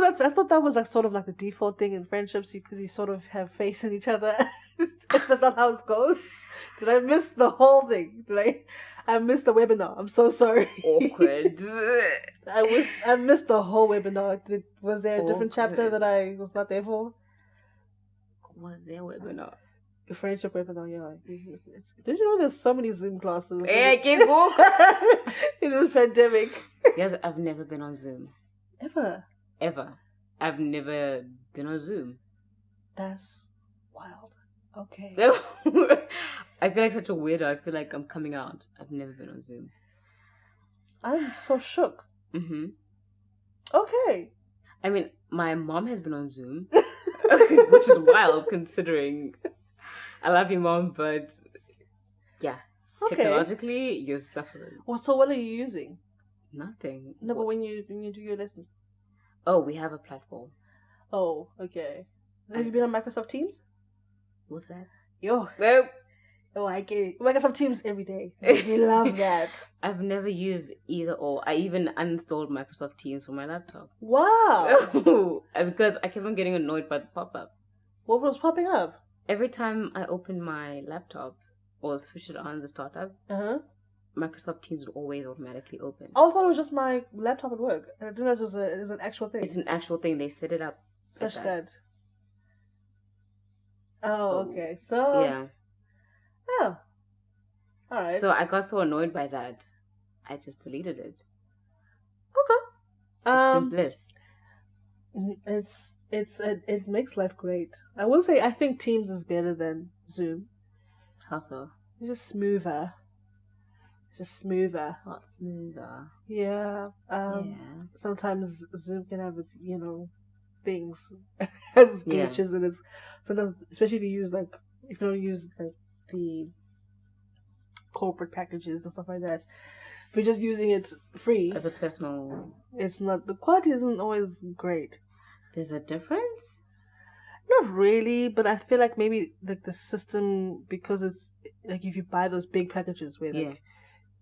I thought that was like sort of like the default thing in friendships because you sort of have faith in each other. Is that not how it goes? Did I miss the whole thing? I missed the webinar. I'm so sorry. Awkward. I missed the whole webinar. Was there a different chapter Awkward. that I was not there for? Was there a webinar? The friendship webinar, yeah. Did you know there's so many Zoom classes? Yeah, keep going. In this pandemic. Yes, I've never been on Zoom. Ever. I've never been on Zoom. That's wild. Okay. I feel like such a weirdo. I feel like I'm coming out. I've never been on Zoom. I'm so shook. Mm-hmm. Okay. I mean, my mom has been on Zoom, which is wild considering I love you, Mom, but yeah, technologically, you're suffering. Well, so what are you using? Nothing. No, but when you do your lessons. Oh, we have a platform. Oh, okay. Have you been on Microsoft Teams? What's that? Yo. Well, oh, I get it. Microsoft Teams every day. We love that. I've never used either or. I even uninstalled Microsoft Teams from my laptop. Wow. Because I kept on getting annoyed by the pop-up. What was popping up? Every time I opened my laptop or switched it on the startup, Microsoft Teams would always automatically open. Oh, I thought it was just my laptop at work. I didn't realize it was an actual thing. It's an actual thing. They set it up. Such that. Oh, okay. So. Yeah. Oh. Alright. So I got so annoyed by that, I just deleted it. Okay. It's been bliss. It makes life great. I will say I think Teams is better than Zoom. How so? It's just smoother. A lot smoother. Yeah. Yeah. Sometimes Zoom can have its, things as glitches and it's sometimes, especially if you don't use like the corporate packages and stuff like that. If you're just using it free as a personal, it's not, the quality isn't always great. There's a difference? Not really, but I feel like maybe like the system, because it's like if you buy those big packages where like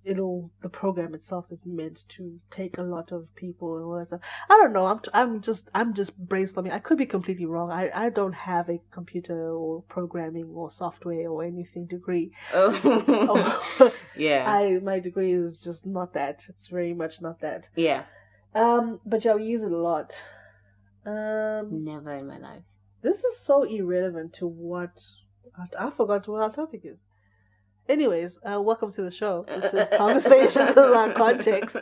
the program itself is meant to take a lot of people and all that stuff. I don't know. I'm just brainstorming. I could be completely wrong. I don't have a computer or programming or software or anything degree. Oh, yeah. My degree is just not that. It's very much not that. Yeah. But yeah, we use it a lot. Never in my life. This is so irrelevant to what I forgot what our topic is. Anyways, welcome to the show. This is Conversations Without Context.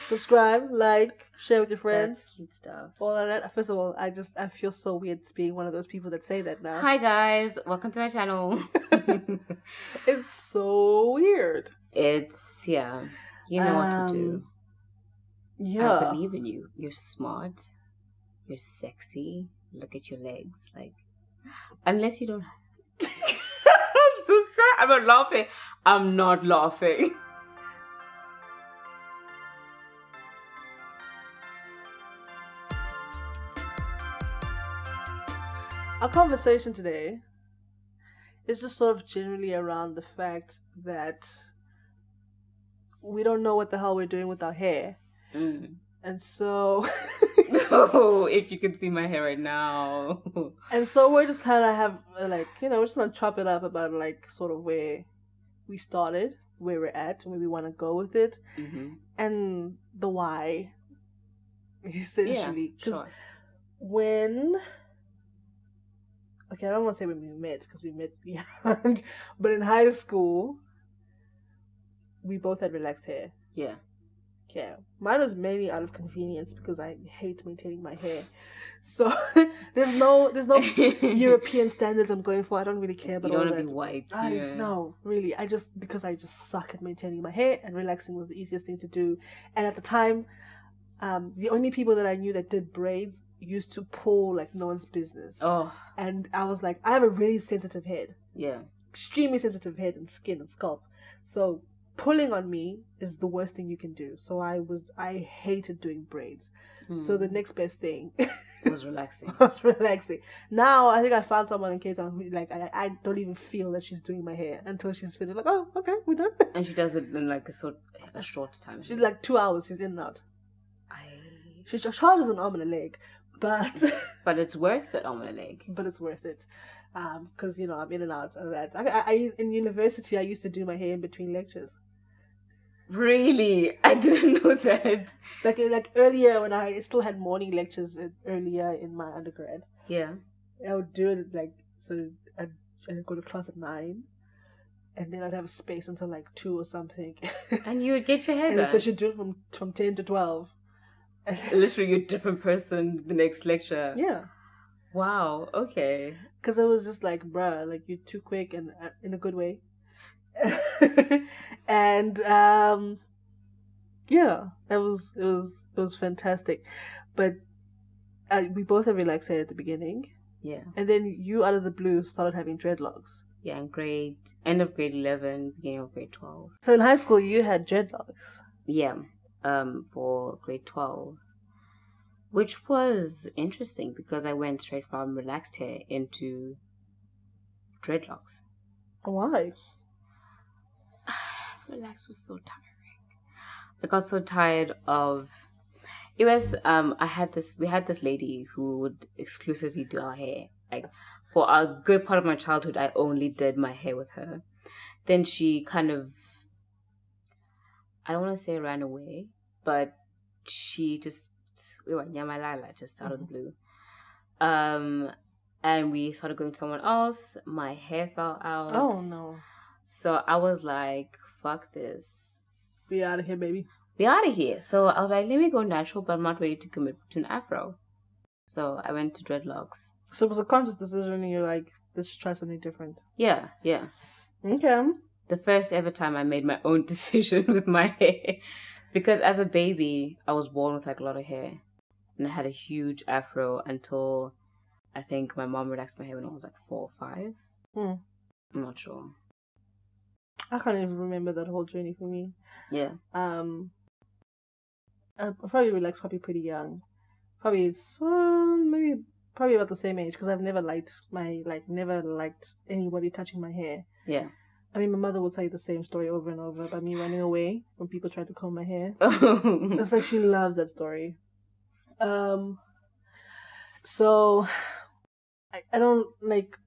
Subscribe, like, share with your friends. That's cute stuff. All of that. First of all, I feel so weird being one of those people that say that now. Hi guys, welcome to my channel. It's so weird. It's you know what to do. Yeah. I believe in you. You're smart. You're sexy. Look at your legs. Like, unless you don't. I'm so sorry. I'm not laughing. I'm not laughing. Our conversation today is just sort of generally around the fact that we don't know what the hell we're doing with our hair. And so... Oh, if you could see my hair right now. And so we're just kind of have, we're just going to chop it up about, sort of where we started, where we're at, where we want to go with it, and the why, essentially. Yeah, sure. When... Okay, I don't want to say when we met, because we met young, but in high school, we both had relaxed hair. Yeah. Yeah, mine was mainly out of convenience because I hate maintaining my hair. So there's no European standards I'm going for. I don't really care about all that. You don't want to be white. No, really. Because I just suck at maintaining my hair, and relaxing was the easiest thing to do. And at the time, the only people that I knew that did braids used to pull like no one's business. Oh. And I was like, I have a really sensitive head. Yeah. Extremely sensitive head and skin and scalp. So pulling on me is the worst thing you can do. So I hated doing braids. So the next best thing was relaxing. Now I think I found someone in Cape Town who I don't even feel that she's doing my hair until she's finished. Like, oh, okay, we're done. And she does it in like a short time. She's like 2 hours. She's in and out. She charges an arm and a leg, but But it's worth it, arm and a leg. But it's worth it, because I'm in and out of that. I in university I used to do my hair in between lectures. Really? I didn't know that. Like earlier when I still had morning lectures earlier in my undergrad. Yeah. I would do it so I'd go to class at 9, and then I'd have space until like 2 or something. And you would get your hair and done. So she'd do it from 10 to 12. Literally, you're a different person the next lecture. Yeah. Wow. Okay. Because I was just like, bruh, like you're too quick and in a good way. And yeah, it was fantastic. But we both have relaxed hair at the beginning. Yeah. And then you out of the blue started having dreadlocks. Yeah, in end of grade 11, beginning of grade 12. So in high school you had dreadlocks. Yeah. For grade 12. Which was interesting because I went straight from relaxed hair into dreadlocks. Why? Relax was so tiring. I got so tired of it. Was we had this lady who would exclusively do our hair. Like for a good part of my childhood I only did my hair with her. Then she kind of, I don't want to say ran away, but she just out of the blue. And we started going to someone else. My hair fell out. Oh no. So I was like, fuck this. We out of here, baby. We out of here. So I was like, let me go natural, but I'm not ready to commit to an afro. So I went to dreadlocks. So it was a conscious decision and you're like, let's try something different. Yeah. Okay. The first ever time I made my own decision with my hair. Because as a baby, I was born with like a lot of hair. And I had a huge afro until I think my mom relaxed my hair when I was like 4 or 5. I'm not sure. I can't even remember that whole journey for me. Yeah. I probably relaxed pretty young. Probably about the same age because I've never liked anybody touching my hair. Yeah. I mean, my mother will tell you the same story over and over about me running away from people trying to comb my hair. It's like she loves that story. So I don't like.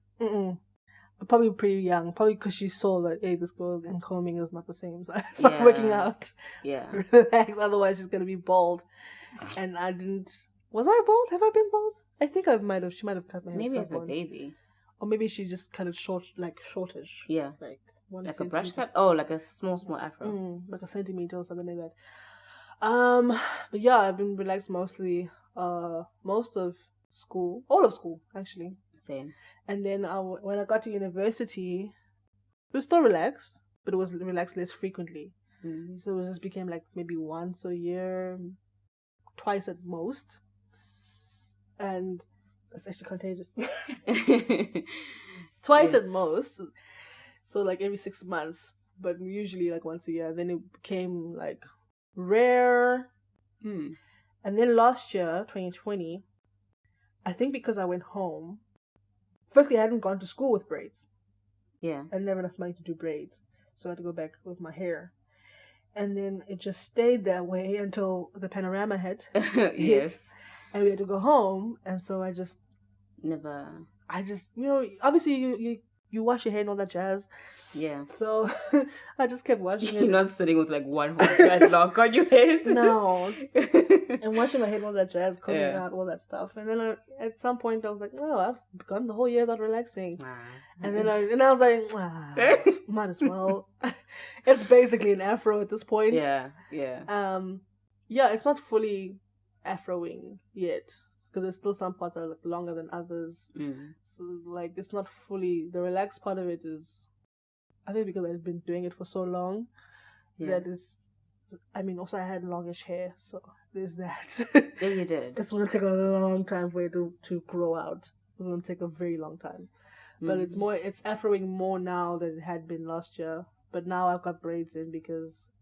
Probably pretty young. Probably because she saw that this girl in combing is not the same. So I started working out. Yeah. Relax, otherwise she's gonna be bald. And I didn't. Was I bald? Have I been bald? I think she might have cut my hair. Maybe as a baby. Or maybe she just cut it shortish. Yeah. Like 1 like centimeter. A brush cut? Oh, like a small afro. Like a centimeter or something like that. But yeah, I've been relaxed mostly. Most of school, all of school actually. Same. And then when I got to university, it was still relaxed, but it was relaxed less frequently. Mm-hmm. So it just became like maybe once a year, twice at most. And that's actually contagious. Twice at most. So like every 6 months, but usually like once a year. Then it became like rare. And then last year, 2020, I think because I went home, firstly I hadn't gone to school with braids. Yeah. I never enough money to do braids. So I had to go back with my hair. And then it just stayed that way until the panorama hit. Yes. And we had to go home. And so I just obviously you wash your hair and all that jazz. Yeah. So I just kept washing it. You're not sitting with like one whole dreadlock on your head. No. And washing my head and all that jazz, combing out all that stuff. And then at some point I was like, oh, I've gone the whole year without relaxing. And then I was like, might as well. It's basically an afro at this point. Yeah. Yeah, it's not fully afroing yet. Because there's still some parts that are like longer than others. So like it's not fully, the relaxed part of it is, I think because I've been doing it for so long, that is, I mean, also I had longish hair, so there's that. Yeah, you did. It's going to take a long time for it to grow out. It's going to take a very long time. But it's afroing more now than it had been last year. But now I've got braids in because,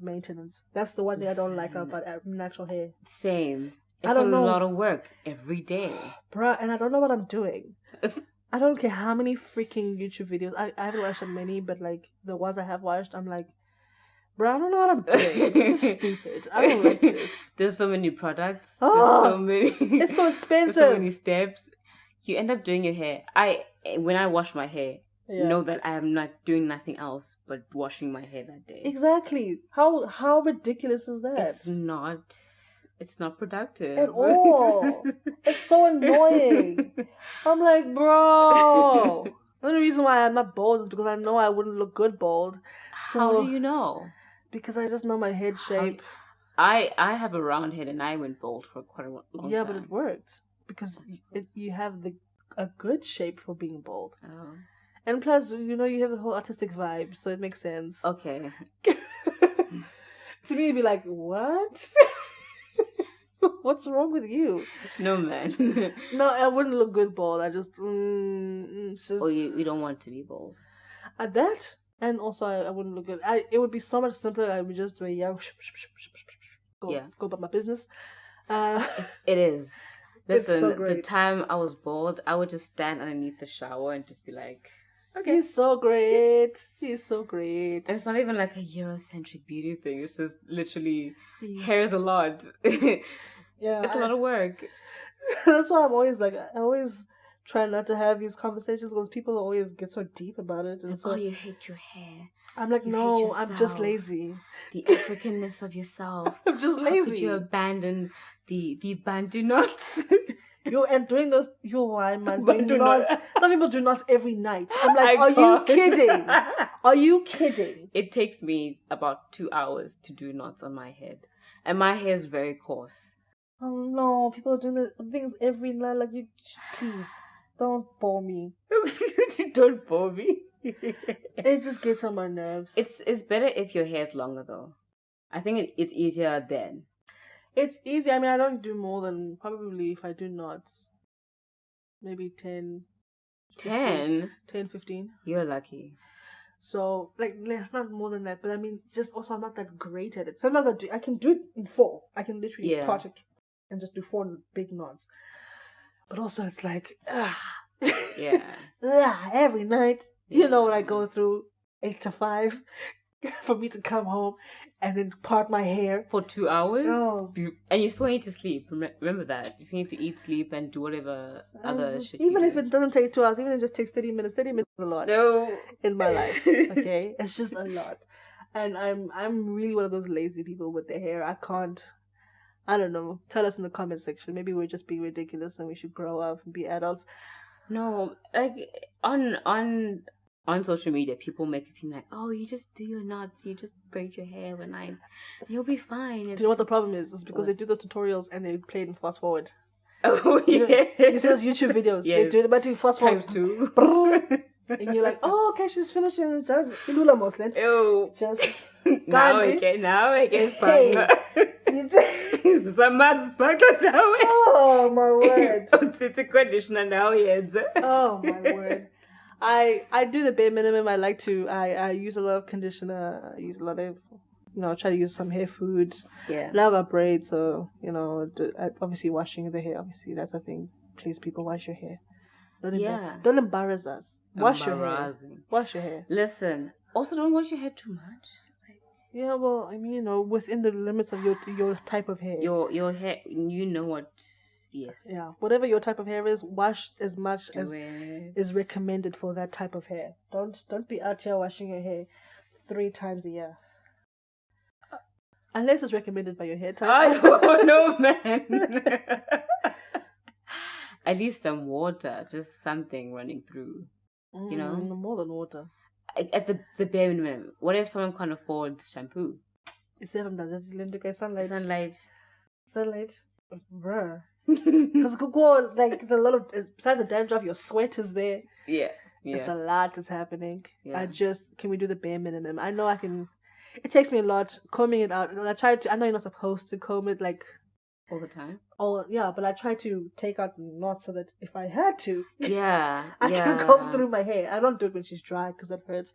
maintenance. That's the one thing I don't like about natural hair. Same. It's a lot of work every day. Bruh, and I don't know what I'm doing. I don't care how many freaking YouTube videos. I haven't watched that many, but like the ones I have watched, I'm like, bro, I don't know what I'm doing. This is stupid. I don't like this. There's so many products. Oh, There's so many. It's so expensive. There's so many steps. You end up doing your hair. When I wash my hair, know that I am not doing nothing else but washing my hair that day. Exactly. How ridiculous is that? It's not productive at all. It's so annoying. I'm like, bro. The only reason why I'm not bald is because I know I wouldn't look good bald. So, how do you know? Because I just know my head shape. I have a round head and I went bald for quite a long time. Yeah, but it worked because you have a good shape for being bald. Oh. And plus, you have the whole artistic vibe, so it makes sense. Okay. To me, it'd be like, what? What's wrong with you? No, man. No, I wouldn't look good bald. I just... just... Oh, you don't want to be bald? At that, and also I wouldn't look good. It would be so much simpler. I would just do a young... Go about my business. It is. Listen, so great. The time I was bald, I would just stand underneath the shower and just be like, okay. He's so great. He's so great. And it's not even like a Eurocentric beauty thing. It's just literally hair's a lot. Yeah. It's a lot of work. That's why I'm always like, I always try not to have these conversations because people always get so deep about it. And so, you hate your hair. I'm like, no, I'm just lazy. The Africanness of yourself. I'm just lazy. How could you abandon the Bantu knots? And doing those, why, man? Bantu knots. Some people do knots every night. I'm like, are you kidding? Are you kidding? It takes me about 2 hours to do knots on my head. And my hair is very coarse. Oh no, people are doing the things every night. Like, please, don't bore me. Don't bore me. It just gets on my nerves. It's better if your hair is longer though. I think it's easier then. It's easy. I mean, I don't do more than probably, if I do knots, maybe 10. 10? 10, 15. You're lucky. So, like, not more than that. But I mean, just also I'm not that great at it. Sometimes I can do it in 4. I can literally part it and just do 4 big knots. But also it's like, every night. Do you know what I go through 8 to 5 for me to come home and then part my hair for 2 hours? Oh. And you still need to sleep. Remember that. You still need to eat, sleep, and do whatever other shit. Even if it doesn't take 2 hours, even if it just takes 30 minutes. 30 minutes is a lot. No. In my life. Okay, it's just a lot. And I'm really one of those lazy people with the hair. I can't. I don't know. Tell us in the comment section. Maybe we're just being ridiculous and we should grow up and be adults. No, like on social media, people make it seem like, oh, you just do your knots, you just braid your hair one night, you'll be fine. Do you know what the problem is? It's because they do those tutorials and they play it in fast forward. Oh, yeah. It's those YouTube videos. Yes. They do it, but in fast forward. Times 2. And you're like, oh, okay, she's finishing. It's just ilula moslet. Ew. Just now I get sparkler. Some mad sparkler now. Oh my word. It's a conditioner now, yes. Oh my word. I do the bare minimum. I use a lot of conditioner. I use a lot of, try to use some hair food. Yeah. Now I got braids, so, obviously washing the hair. Obviously, that's a thing. Please, people, wash your hair. Don't embarrass us. Wash your hair. Wash your hair. Listen, also don't wash your hair too much. Yeah, well, I mean, within the limits of your type of hair. Your hair, you know what. Yes. Yeah, whatever your type of hair is, wash as much as is recommended for that type of hair. Don't be out here washing your hair 3 times a year. Unless it's recommended by your hair type. I don't know, man. At least some water, just something running through. More than water. At the bare minimum. What if someone can't afford shampoo? Sunlight. Bruh. Because it's a lot of, besides the dandruff, your sweat is there. Yeah. It's a lot that's happening. Yeah. Can we do the bare minimum? I know I can, it takes me a lot combing it out. And I know you're not supposed to comb it like all the time. Oh yeah, but I try to take out the knots so that if I had to, I can comb through my hair. I don't do it when she's dry because that hurts.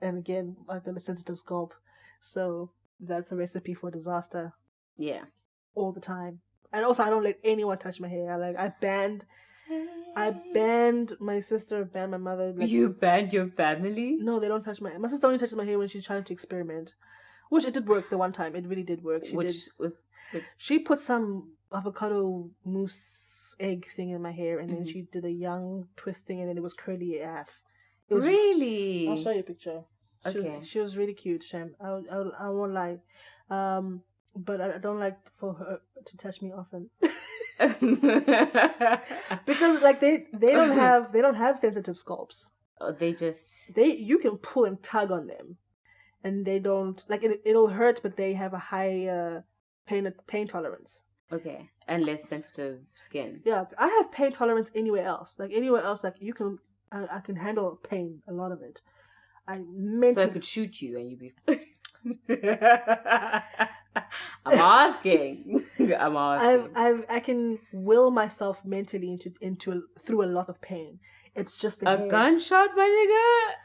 And again, I've got a sensitive scalp, so that's a recipe for disaster. Yeah, all the time. And also, I don't let anyone touch my hair. I banned my sister, banned my mother. You banned your family? No, they don't touch my sister only touches my hair when she's trying to experiment. Which it did work the one time. It really did work. She put some avocado mousse egg thing in my hair, and then she did a young twisting, and then it was curly AF. It was really. I'll show you a picture. She was really cute, Shem. I won't lie. But I don't like for her to touch me often. Because like they don't have sensitive scalps. Oh, you can pull and tug on them, and they don't like it'll hurt, but they have a high pain tolerance. Okay, and less sensitive skin. Yeah, I have pain tolerance anywhere else. Like anywhere else, like you can, I can handle pain, a lot of it. I could shoot you and you'd be. I'm asking. I can will myself mentally through a lot of pain. It's just the head. Gunshot, my nigga.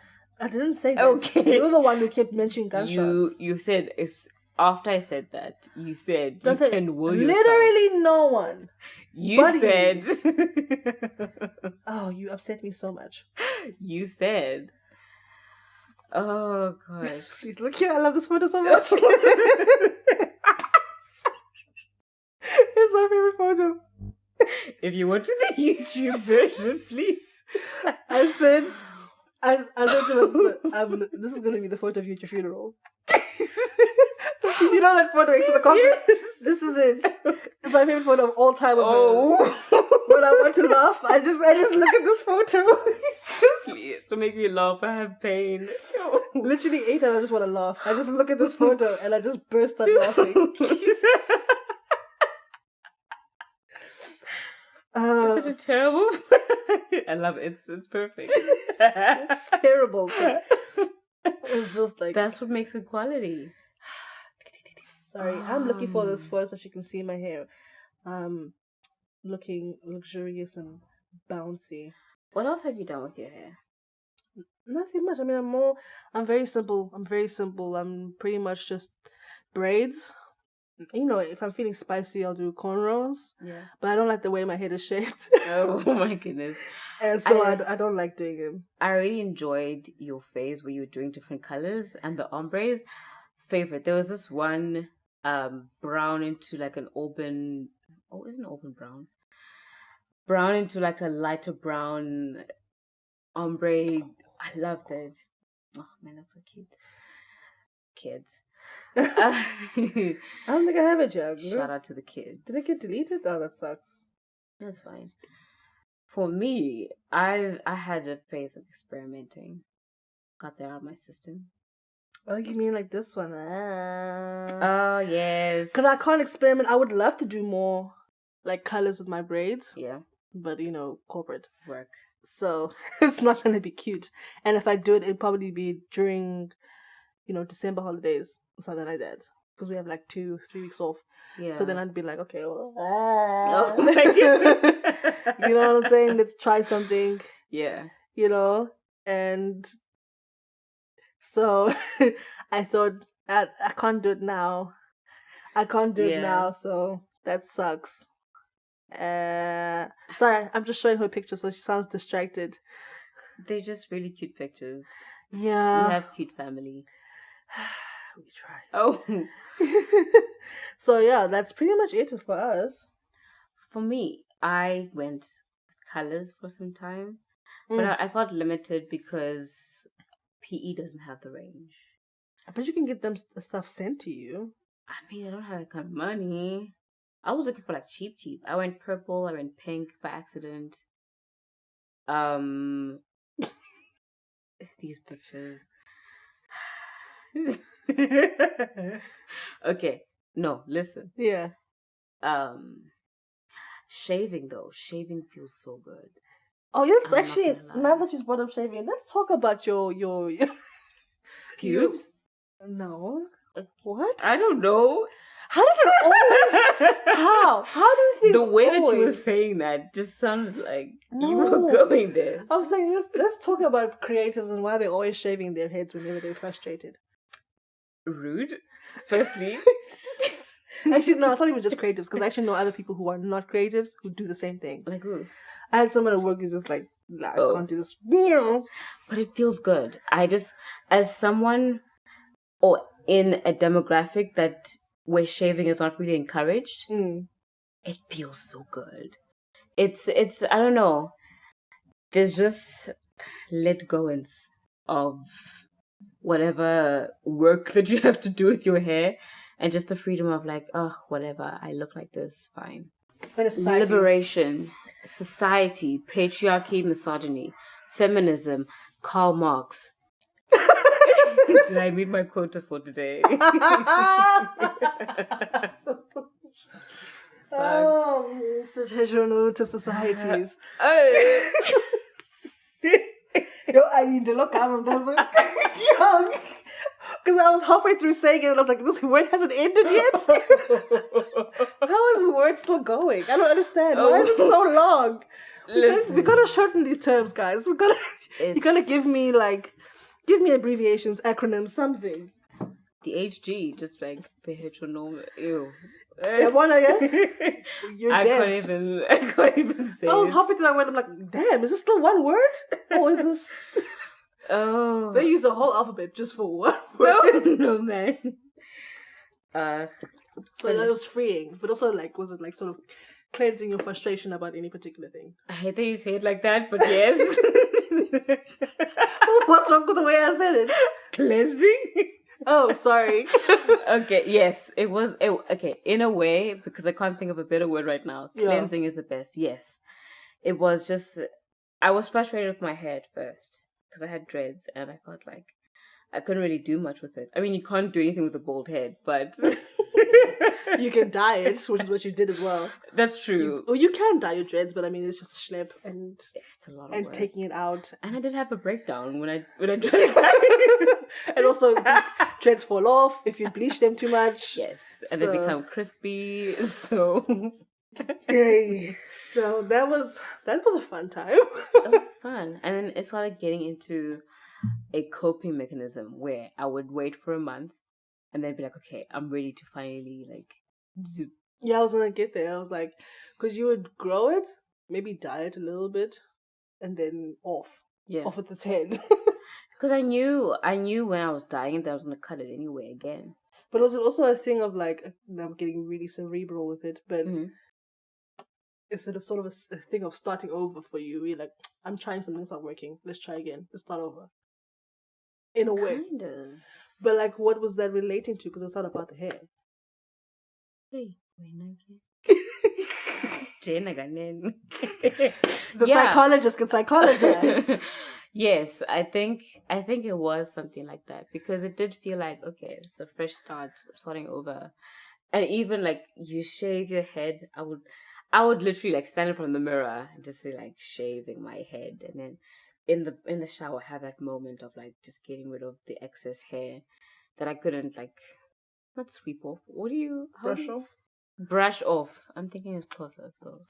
I didn't say that. Okay, you're the one who kept mentioning gunshots. You said it's. After I said that, you said you can will yourself. Literally no one. You said. Oh, you upset me so much. You said. Oh gosh. Please look here. I love this photo so much. It's my favorite photo. If you want the YouTube version, please. I said to myself, this is going to be the photo of you at your funeral. You know that photo next to the coffin? Yes. This is it. It's my favorite photo of all time. When I want to laugh, I just look at this photo. Please, to make me laugh, I have pain. Literally, anytime I just want to laugh, I just look at this photo and I just burst out laughing. It's such a terrible. I love it. It's perfect. It's terrible. It's just like that's what makes it quality. Sorry, I'm looking for this photo so she can see my hair. Looking luxurious and bouncy. What else have you done with your hair? Nothing much. I mean, I'm very simple. I'm pretty much just braids. You know, if I'm feeling spicy, I'll do cornrows. Yeah. But I don't like the way my head is shaped. Oh my goodness. And so I don't like doing them. I really enjoyed your phase where you were doing different colors and the ombres. Favorite. There was this one brown into like an auburn. Oh, isn't auburn brown? Brown into like a lighter brown ombre. I loved it. Oh man, that's so cute. Kids. I don't think I have it yet. Shout out to the kids. Did it get deleted? Oh, that sucks. That's fine. For me, I had a phase of experimenting. Got that out of my system. Oh, you mean like this one? Oh, yes. Because I can't experiment. I would love to do more like colors with my braids. Yeah. But, you know, corporate work. So it's not going to be cute. And if I do it, it'll probably be during, you know, December holidays or something like that. Because we have like 2-3 weeks off. Yeah. So then I'd be like, okay, well. Oh my goodness. You know what I'm saying? Let's try something. Yeah. You know? And so I thought, I can't do it now. It now, so that sucks. Sorry, I'm just showing her pictures, so she sounds distracted. They're just really cute pictures. Yeah. We have cute family. We try. Oh. So yeah, that's pretty much it for us. For me, I went with colors for some time. But I felt limited because PE doesn't have the range. I bet you can get them stuff sent to you. I mean, I don't have that kind of money. I was looking for like cheap. I went purple, I went pink by accident. These pictures. Okay, no, listen. Yeah. Shaving feels so good. Oh, yes, actually, now that you brought up shaving, let's talk about your pubes. No. What? I don't know. How does it always? How do things? The way always... that you were saying that just sounded like you were going there. I was saying, let's talk about creatives and why they're always shaving their heads whenever they're frustrated. Rude. Firstly. Actually, no, it's not even just creatives, because I actually know other people who are not creatives who do the same thing. Like who? I had someone at work who's just like, I can't do this. But it feels good. As someone or in a demographic that where shaving is not really encouraged, it feels so good. It's I don't know. There's just let goings of whatever work that you have to do with your hair, and just the freedom of like, oh, whatever, I look like this, fine. Liberation, society, patriarchy, misogyny, feminism, Karl Marx. Did I meet my quota for today? Oh, such heteronormative societies. Yo, I need to look at him, doesn't young. Because I was halfway through saying it and I was like, this word hasn't ended yet? How is this word still going? I don't understand. Why is it so long? We gotta shorten these terms, guys. You gotta give me abbreviations, acronyms, something. The HG, just like the heteronorm. Ew. You're I dead. can't even say. I was halfway through that word. I'm like, damn, is this still one word? Or is this? Oh, they use a whole alphabet just for one word. No, man. So that was freeing, but also was it sort of cleansing your frustration about any particular thing? I hate that you say it like that, but yes. What's wrong with the way I said it? Cleansing? Oh, sorry. Okay, yes, it was. Okay, in a way, because I can't think of a better word right now. Cleansing is the best. Yes, it was just. I was frustrated with my hair at first because I had dreads, and I felt like I couldn't really do much with it. I mean, you can't do anything with a bald head, but you can dye it, which is what you did as well. That's true. You can dye your dreads, but I mean, it's just a schlep, and it's a lot of work. Taking it out. And I did have a breakdown when I tried it. And also, dreads fall off if you bleach them too much. Yes, and they become crispy. So, yay! So that was a fun time. It was fun, and then it started getting into a coping mechanism where I would wait for a month and then be like, okay, I'm ready to finally zoop. Yeah, I was gonna get there. I was like, because you would grow it, maybe dye it a little bit, and then off with its head. Because I knew when I was dyeing it that I was gonna cut it anyway again. But was it also a thing of I'm getting really cerebral with it, but is it a sort of a thing of starting over for you? You're like, I'm trying something, it's not working. Let's try again. Let's start over. In a way. Kind of. But what was that relating to? Because it's not about the hair. Hey, the psychologist can psychologize. Yes, I think it was something like that because it did feel like, okay, it's a fresh start, starting over. And even you shave your head, I would literally stand in front of the mirror and just say shaving my head, and then in the shower have that moment of just getting rid of the excess hair that I couldn't not sweep off. What do you off? Brush off. I'm thinking it's closer, so.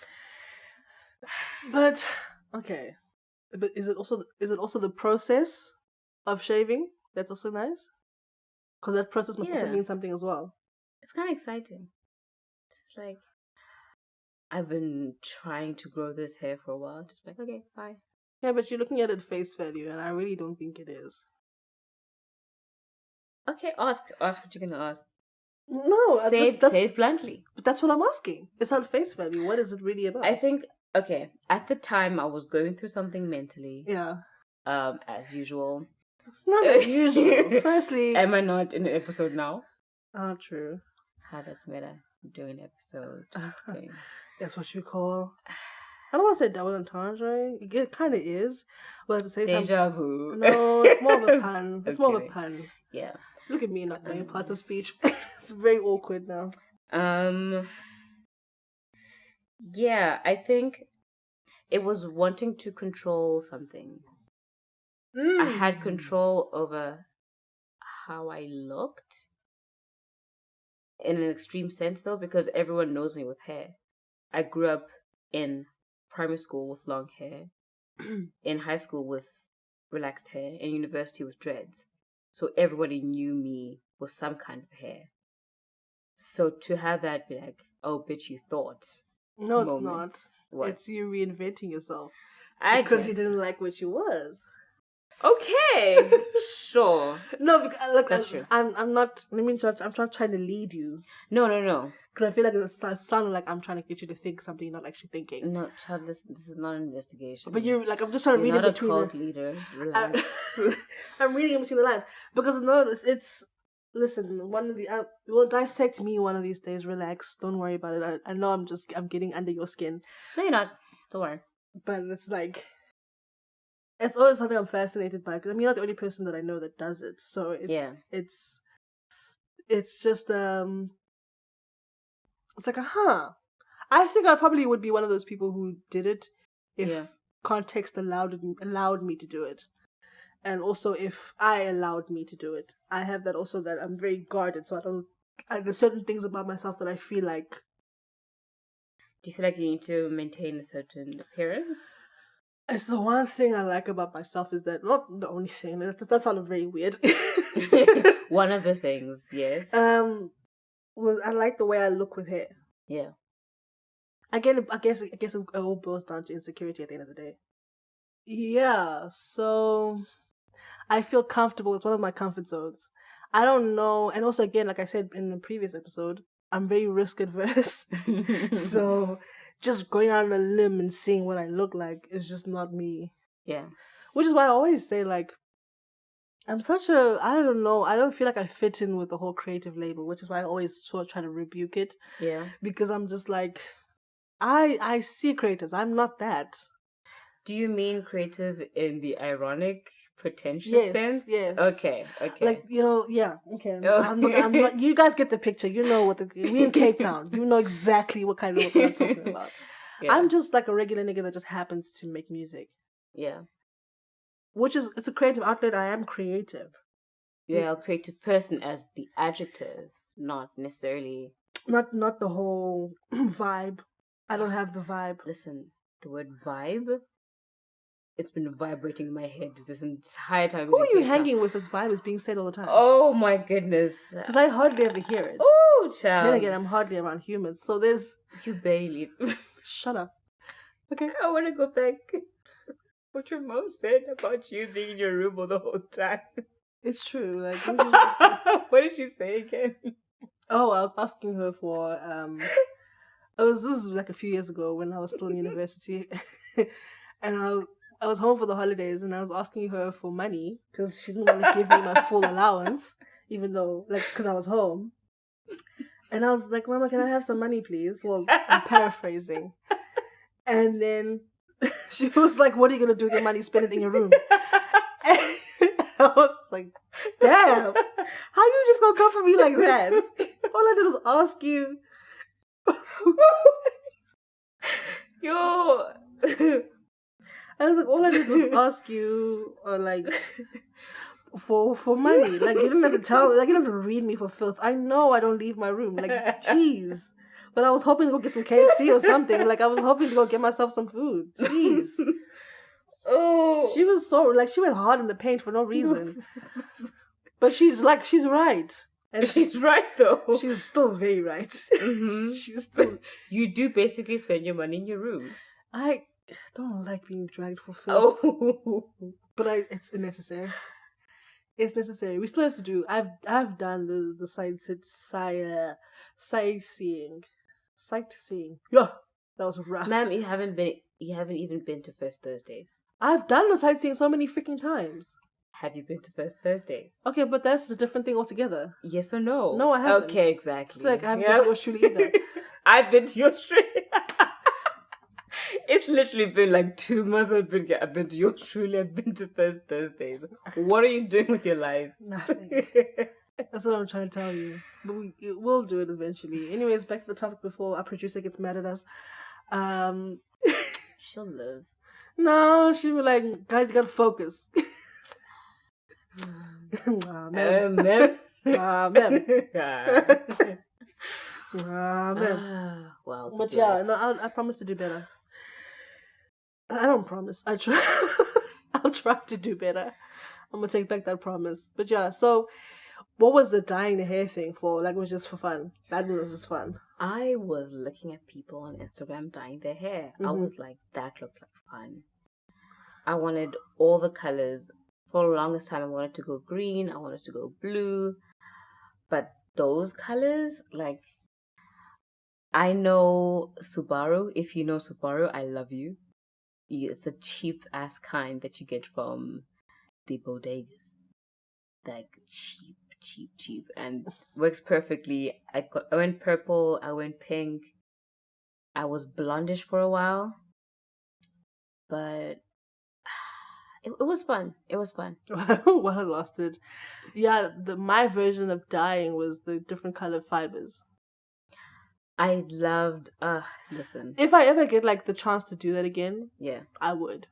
But okay, but is it also the process of shaving that's also nice? Because that process must also mean something as well. It's kind of exciting. It's I've been trying to grow this hair for a while. Just okay, bye. Yeah, but you're looking at it face value, and I really don't think it is. Okay, ask what you're gonna ask. No, say it bluntly. But that's what I'm asking. It's not face value. What is it really about? I think at the time I was going through something mentally. Yeah. As usual. Not as usual. Firstly, am I not in an episode now? Oh, true. That's better. Doing an episode. That's what you call. I don't want to say double entendre. It kind of is, but at the same time, deja vu. No, it's more of a pun. It's more of a pun. Yeah. Look at me not knowing parts of speech. It's very awkward now. Yeah, I think it was wanting to control something. I had control over how I looked. In an extreme sense, though, because everyone knows me with hair. I grew up in primary school with long hair, in high school with relaxed hair, in university with dreads. So everybody knew me with some kind of hair. So to have that be oh, bitch, you thought. No, it's not. What? It's you reinventing yourself. Because you didn't like what you was. Okay, sure. No, because look, That's true. I'm not. Let me not. I'm not trying to lead you. No. Because I feel like it sounded like I'm trying to get you to think something you're not actually thinking. No, child, this is not an investigation. But you're like, I'm just trying to read You're in not a between cult leader. Relax. I'm reading in between the lines because no, it's. Listen, one of the will dissect me one of these days. Relax, don't worry about it. I know I'm getting under your skin. No, you're not. Don't worry. But it's like, it's always something I'm fascinated by. Because I mean, you're not the only person that I know that does it. So it's just it's like I think I probably would be one of those people who did it if context allowed me to do it. And also if I allowed me to do it. I have that also, that I'm very guarded, so there's certain things about myself that I feel like. Do you feel like you need to maintain a certain appearance? It's the one thing I like about myself is that, not the only thing, that sounded very weird. One of the things, yes. Well, I like the way I look with hair. Yeah. Again, I guess it all boils down to insecurity at the end of the day. Yeah, so I feel comfortable. It's one of my comfort zones. I don't know, and also again, like I said in the previous episode, I'm very risk adverse. So just going out on a limb and seeing what I look like is just not me. Yeah. Which is why I always say, like, I don't know, I don't feel like I fit in with the whole creative label, which is why I always sort of try to rebuke it. Yeah. Because I'm just like, I see creatives. I'm not that. Do you mean creative in the ironic, pretentious sense? Yes. Okay. Like, yeah. Okay. I'm not. You guys get the picture. You know we in Cape Town. You know exactly what kind of work I'm talking about. Yeah. I'm just like a regular nigga that just happens to make music. Yeah. It's a creative outlet. I am creative. Yeah, a creative person as the adjective, not necessarily. Not the whole vibe. I don't have the vibe. Listen, the word vibe, it's been vibrating in my head this entire time. Who are you hanging with? This vibe is being said all the time. Oh my goodness. Because I hardly ever hear it. Oh, child. Then again, I'm hardly around humans. So there's... You barely... Shut up. Okay. I want to go back to what your mom said about you being in your room all the whole time. It's true. Like, what did she say again? Oh, I was asking her for... This was like a few years ago when I was still in university. And I was home for the holidays and I was asking her for money because she didn't want to give me my full allowance, even though, like, because I was home. And I was like, Mama, can I have some money, please? Well, I'm paraphrasing. And then she was like, what are you going to do with your money? Spend it in your room. And I was like, damn, how you just going to come for me like that? All I did was ask you. Yo. I was like, all I did was ask you, like, for money. Like, you didn't have to tell, like, you didn't have to read me for filth. I know I don't leave my room. Like, jeez. But I was hoping to go get some KFC or something. Like, I was hoping to go get myself some food. Jeez. Oh. She was so, like, she went hard in the paint for no reason. But she's right. And she's right, though. She's still very right. Mm-hmm. She's still... You do basically spend your money in your room. I don't like being dragged for filth. Oh. But it's necessary. It's necessary. We still have to do... I've done the sightseeing. Yeah, that was rough. Ma'am, you haven't even been to First Thursdays. I've done the sightseeing so many freaking times. Have you been to First Thursdays? Okay, but that's a different thing altogether. Yes or no? No, I haven't. Okay, exactly. It's like I haven't been to yours truly either. I've been to yours truly. It's literally been like 2 months I've been to yours truly. I've been to First Thursdays. What are you doing with your life? Nothing. That's what I'm trying to tell you. But we'll do it eventually. Anyways, back to the topic before our producer gets mad at us. She'll live. No, she'll be like, guys, you gotta focus. Ma'am. Well, but yeah, no, I promise to do better. I don't promise. I try. I'll try to do better. I'm gonna take back that promise. But yeah, so what was the dyeing the hair thing for? Like, it was just for fun. That was just fun. I was looking at people on Instagram dyeing their hair. Mm-hmm. I was like, that looks like fun. I wanted all the colors For the longest time, I wanted to go green. I wanted to go blue. But those colors, like, I know Subaru. If you know Subaru, I love you. It's a cheap ass kind that you get from the bodegas. Like cheap, and works perfectly. I went purple. I went pink. I was blondish for a while, but it was fun. It was fun. Well, I lost it. Yeah, my version of dyeing was the different colored fibers. I loved. Listen. If I ever get like the chance to do that again, Yeah, I would.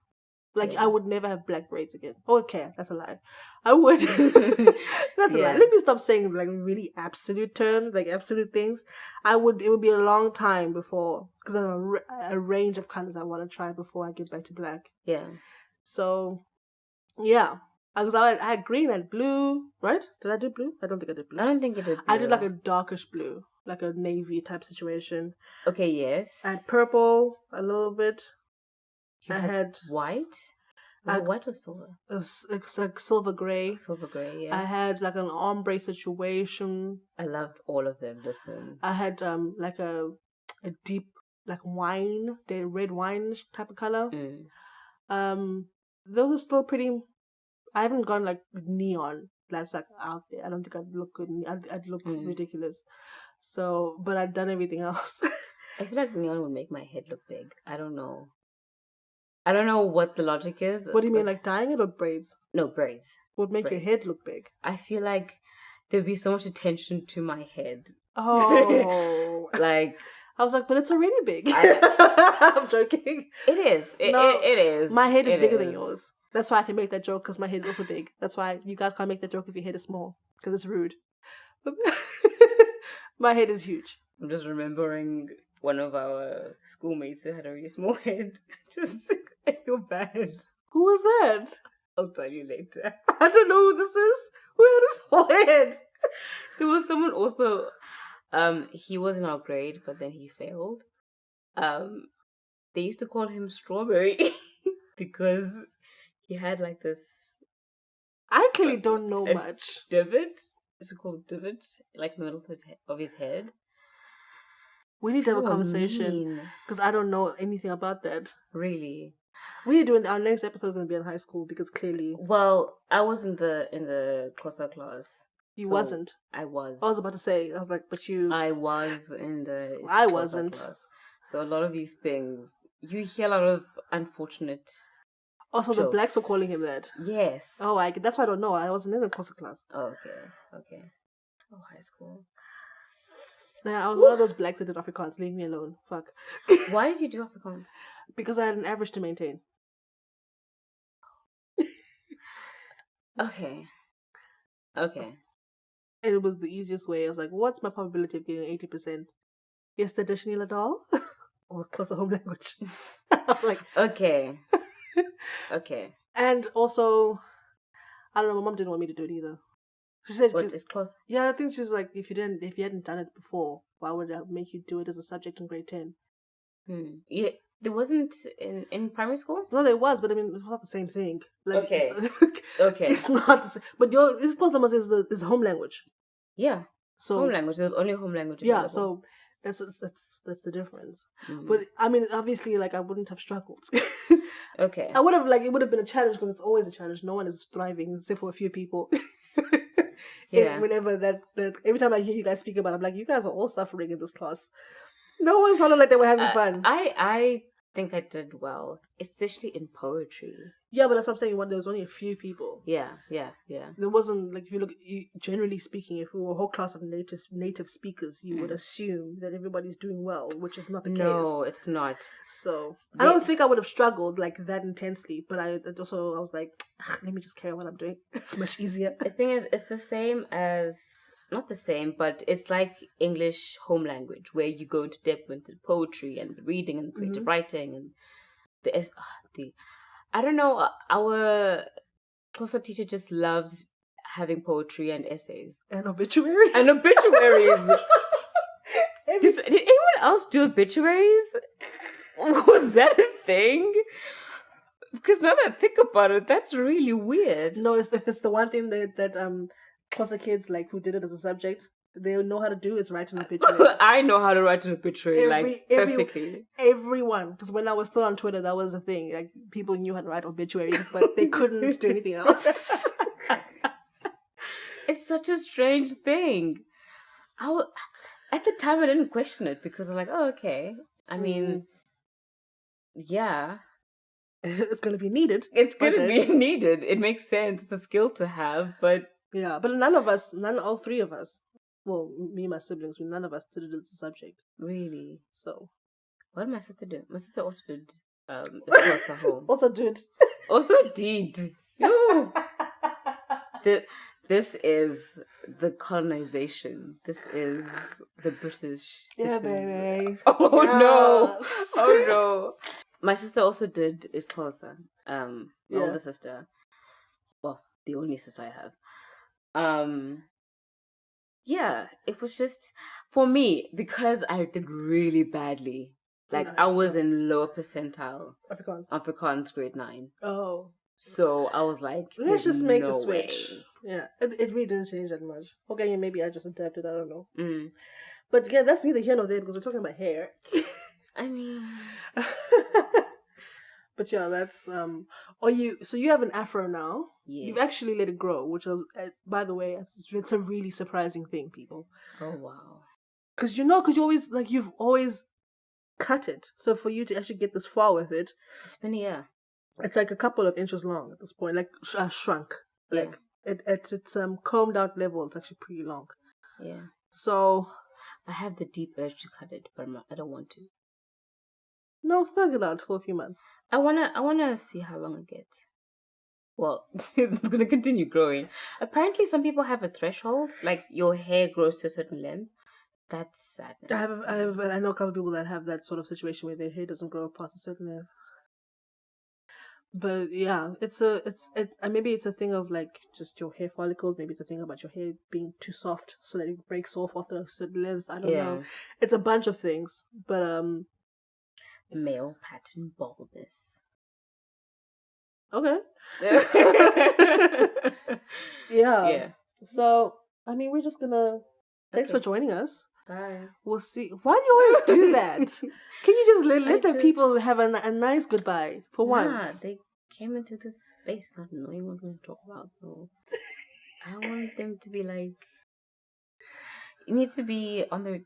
Like, yeah. I would never have black braids again. Okay, that's a lie. I would. That's a lie. Let me stop saying like really absolute terms, like absolute things. It would be a long time before, because I have a range of colors I want to try before I get back to black. Yeah. So, yeah. Because I had green and blue, right? Did I do blue? I don't think I did blue. I don't think you did blue. I did like a darkish blue, like a navy type situation. Okay, yes. I had purple a little bit. I had white. White or silver? It's like silver gray. Silver gray, yeah. I had like an ombre situation. I loved all of them. Listen. I had like a deep like wine, the red wine type of color. Those are still pretty. I haven't gone like neon. That's like out there. I don't think I'd look good. I'd look ridiculous. So, but I've done everything else. I feel like neon would make my head look big. I don't know. I don't know what the logic is. What do you mean, like dyeing it or braids? No, braids. Would make your head look big. I feel like there'd be so much attention to my head. Oh. Like, I was like, but it's already big. I'm joking. It is. It is. My head is bigger than yours. That's why I can make that joke, because my head is also big. That's why you guys can't make that joke if your head is small, because it's rude. My head is huge. I'm just remembering one of our schoolmates who had a really small head. I feel bad. Who was that? I'll tell you later. I don't know who this is. Who had a small head? There was someone also, he was in our grade, but then he failed. They used to call him Strawberry because he had like this... I clearly don't know much. Divot? Is it called divot? Like in the middle of his head. We need to have a conversation, because I don't know anything about that. Really? We need to do our next episode is going to be in high school, because clearly... Well, I was in the closer class. You wasn't? I was. I was about to say, I was like, but you... I was in the I wasn't. Class. So a lot of these things, you hear a lot of unfortunate Also, jokes. The blacks were calling him that. Yes. Oh, that's why I don't know. I wasn't in the closer class. Oh, okay. Oh, high school. Yeah, I was one of those blacks that did Afrikaans. Leave me alone. Fuck. Why did you do Afrikaans? Because I had an average to maintain. Okay. It was the easiest way. I was like, what's my probability of getting 80%? Yes, the additional doll? Or closer home language. I'm like... Okay. And also, I don't know, my mom didn't want me to do it either. She said, "What is close?" Yeah, I think she's like, if you hadn't done it before, why would I make you do it as a subject in grade 10? Yeah, there wasn't in primary school. No, there was, but I mean, it's not the same thing. Like, okay. It's not the same. But it's close almost is home language. Yeah. So home language. There's only home language. Yeah. So that's the difference. Mm-hmm. But I mean, obviously, like I wouldn't have struggled. Okay. I would have it would have been a challenge, because it's always a challenge. No one is thriving except for a few people. Yeah. Whenever that every time I hear you guys speak about it, I'm like, you guys are all suffering in this class. No one sounded like they were having fun. I think I did well, especially in poetry. Yeah, but that's what I'm saying. There was only a few people. Yeah. There wasn't, like, if you look, generally speaking, if we were a whole class of native speakers, you would assume that everybody's doing well, which is not the case. No, it's not. So, I don't think I would have struggled like that intensely, but I was like, let me just carry on what I'm doing. It's much easier. The thing is, it's the same as... Not the same, but it's like English home language, where you go into depth into poetry and reading and creative writing and the I don't know. Our closer teacher just loves having poetry and essays and obituaries. Did anyone else do obituaries? Was that a thing? Because now that I think about it, that's really weird. No, if it's the one thing that Xhosa kids like who did it as a subject, they know how to do is write an obituary. I know how to write an obituary perfectly. Everyone, because when I was still on Twitter, that was the thing. Like people knew how to write obituaries, but they couldn't do anything else. It's such a strange thing. At the time, I didn't question it because I'm like, oh, okay. I mean, yeah. It's going to be needed. It's going to be needed. It makes sense. It's a skill to have, but... Yeah, but all three of us, well, me and my siblings, none of us did it as a subject. Really? So... What did my sister do? My sister also did across the home. Also did. No. This is the colonization. This is the British. Yeah, baby. Oh, yes. No. Oh, no. My sister also did Xhosa. My older sister. Well, the only sister I have. Yeah, it was just, for me, because I did really badly. Like, I was in lower percentile. Afrikaans grade 9. Oh. So I was like, let's just make the switch. Way. Yeah, it really didn't change that much. Okay, maybe I just adapted. I don't know. But yeah, that's neither here nor there because we're talking about hair. I mean, but yeah, that's So you have an afro now. Yeah. You've actually let it grow, which is, by the way, it's a really surprising thing, people. Oh wow. Because you've always cut it. So for you to actually get this far with it, it's been a year. It's like a couple of inches long at this point, like shrunk. Yeah. Like at its combed out level, it's actually pretty long. Yeah. So I have the deep urge to cut it, but I don't want to. No, thug it out for a few months. I wanna see how long it gets. Well, it's gonna continue growing. Apparently, some people have a threshold, like your hair grows to a certain length. That's sadness. I know a couple of people that have that sort of situation where their hair doesn't grow past a certain length. But yeah, maybe it's a thing of like just your hair follicles. Maybe it's a thing about your hair being too soft, so that it breaks off after a certain length. I don't know. It's a bunch of things, but male pattern baldness. Okay. Yeah. So I mean, we're just gonna. Thanks for joining us. Bye. We'll see. Why do you always do that? Can you just let the people have a nice goodbye for once? They came into this space not knowing what we're going to talk about, so I want them to be like, they need to be on their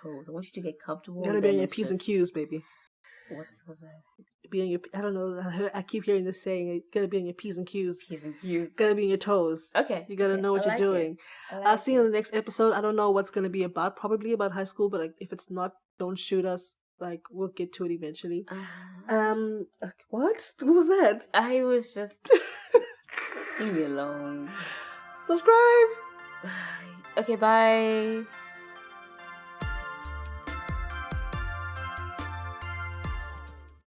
toes. I want you to get comfortable. You gotta be on your P's and Q's, baby. What's that? Be on your, I don't know. I keep hearing this saying. You gotta be on your P's and Q's. P's and Q's. Gotta be on your toes. Okay. You gotta know what you're doing. I'll see you in the next episode. I don't know what's gonna be about. Probably about high school, but like, if it's not, don't shoot us. Like, we'll get to it eventually. What? What was that? I was just leave me alone. Subscribe. Okay, bye.